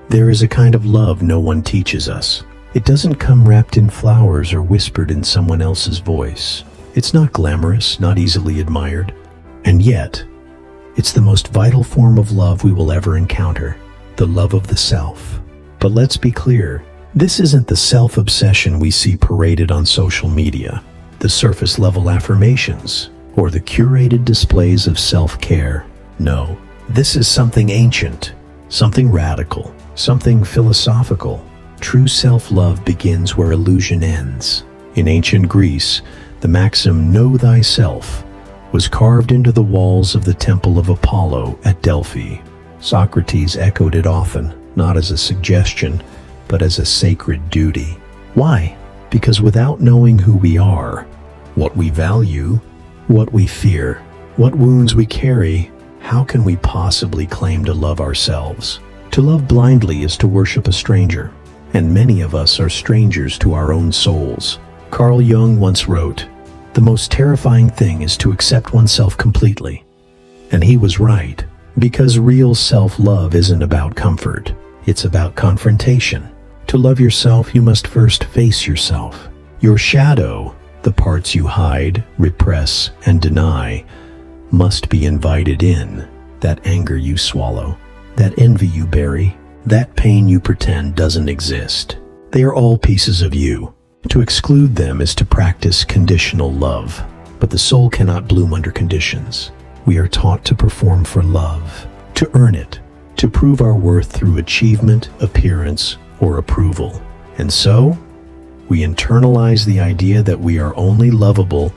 There is a kind of love no one teaches us. It doesn't come wrapped in flowers or whispered in someone else's voice. It's not glamorous, not easily admired. And yet, it's the most vital form of love we will ever encounter, the love of the self. But let's be clear, this isn't the self-obsession we see paraded on social media, the surface-level affirmations, or the curated displays of self-care. No, this is something ancient, something radical, something philosophical. True self-love begins where illusion ends. In ancient Greece, the maxim, "Know thyself," was carved into the walls of the Temple of Apollo at Delphi. Socrates echoed it often, not as a suggestion, but as a sacred duty. Why? Because without knowing who we are, what we value, what we fear, what wounds we carry, how can we possibly claim to love ourselves? To love blindly is to worship a stranger, and many of us are strangers to our own souls. Carl Jung once wrote, "The most terrifying thing is to accept oneself completely." And he was right, because real self-love isn't about comfort, it's about confrontation. To love yourself, you must first face yourself. Your shadow, the parts you hide, repress, and deny, must be invited in. That anger you swallow, that envy you bury, that pain you pretend doesn't exist. They are all pieces of you. To exclude them is to practice conditional love. But the soul cannot bloom under conditions. We are taught to perform for love, to earn it, to prove our worth through achievement, appearance, or approval. And so, we internalize the idea that we are only lovable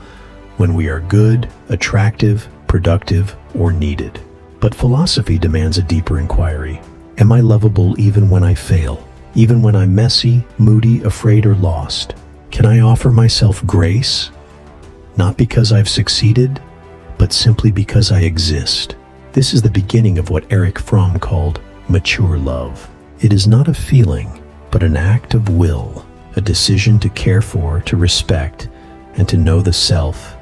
when we are good, attractive, productive, or needed. But philosophy demands a deeper inquiry. Am I lovable even when I fail? Even when I'm messy, moody, afraid, or lost? Can I offer myself grace? Not because I've succeeded, but simply because I exist. This is the beginning of what Erich Fromm called mature love. It is not a feeling, but an act of will, a decision to care for, to respect, and to know the self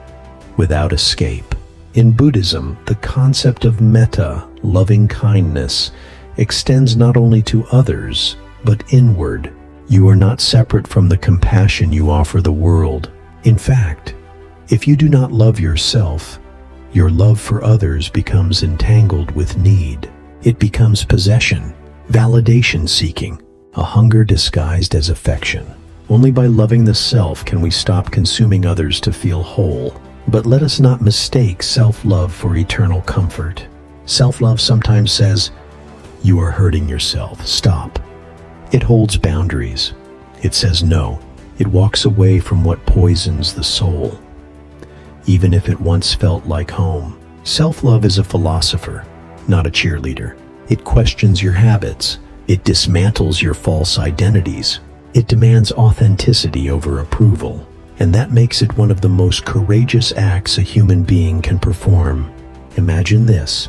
without escape. In Buddhism, the concept of metta, loving kindness, extends not only to others, but inward. You are not separate from the compassion you offer the world. In fact, if you do not love yourself, your love for others becomes entangled with need. It becomes possession, validation-seeking, a hunger disguised as affection. Only by loving the self can we stop consuming others to feel whole. But let us not mistake self-love for eternal comfort. Self-love sometimes says, "You are hurting yourself, stop." It holds boundaries. It says no. It walks away from what poisons the soul, even if it once felt like home. Self-love is a philosopher, not a cheerleader. It questions your habits. It dismantles your false identities. It demands authenticity over approval. And that makes it one of the most courageous acts a human being can perform. Imagine this.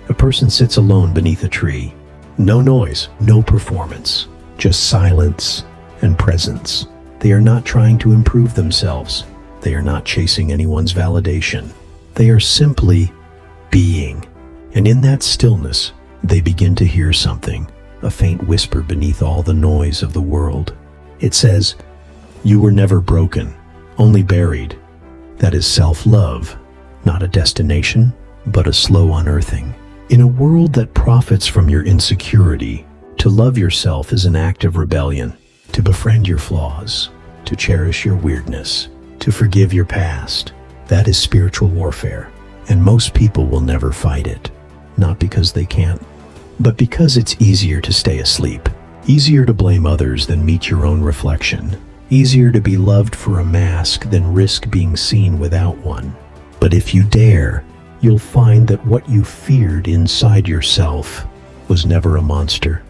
A person sits alone beneath a tree. No noise, no performance, just silence and presence. They are not trying to improve themselves. They are not chasing anyone's validation. They are simply being. And in that stillness, they begin to hear something, a faint whisper beneath all the noise of the world. It says, "You were never broken, only buried." That is self-love, not a destination, but a slow unearthing. In a world that profits from your insecurity, to love yourself is an act of rebellion, to befriend your flaws, to cherish your weirdness, to forgive your past. That is spiritual warfare, and most people will never fight it. Not because they can't, but because it's easier to stay asleep, easier to blame others than meet your own reflection, easier to be loved for a mask than risk being seen without one. But if you dare, you'll find that what you feared inside yourself was never a monster,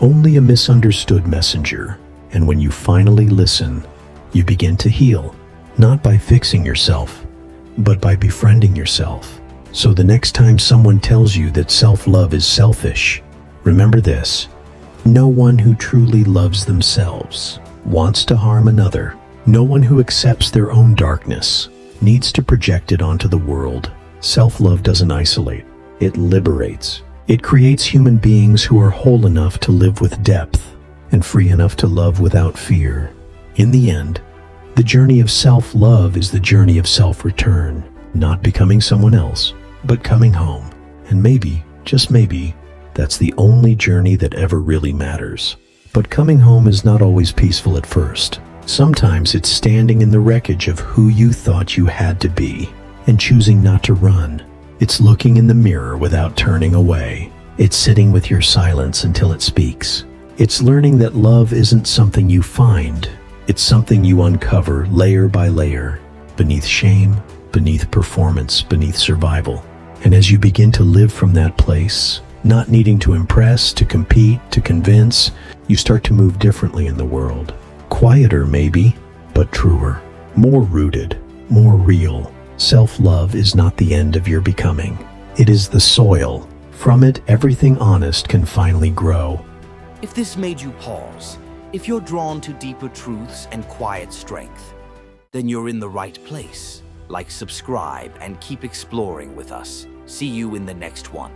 only a misunderstood messenger. And when you finally listen, you begin to heal, not by fixing yourself, but by befriending yourself. So the next time someone tells you that self-love is selfish, remember this: no one who truly loves themselves wants to harm another. No one who accepts their own darkness needs to project it onto the world. Self-love doesn't isolate, it liberates. It creates human beings who are whole enough to live with depth and free enough to love without fear. In the end, the journey of self-love is the journey of self-return, not becoming someone else, but coming home. And maybe, just maybe, that's the only journey that ever really matters. But coming home is not always peaceful at first. Sometimes it's standing in the wreckage of who you thought you had to be and choosing not to run. It's looking in the mirror without turning away. It's sitting with your silence until it speaks. It's learning that love isn't something you find. It's something you uncover layer by layer, beneath shame, beneath performance, beneath survival. And as you begin to live from that place, not needing to impress, to compete, to convince, you start to move differently in the world. Quieter maybe, but truer. More rooted, more real. Self-love is not the end of your becoming. It is the soil. From it, everything honest can finally grow. If this made you pause, if you're drawn to deeper truths and quiet strength, then you're in the right place. Like, subscribe, and keep exploring with us. See you in the next one.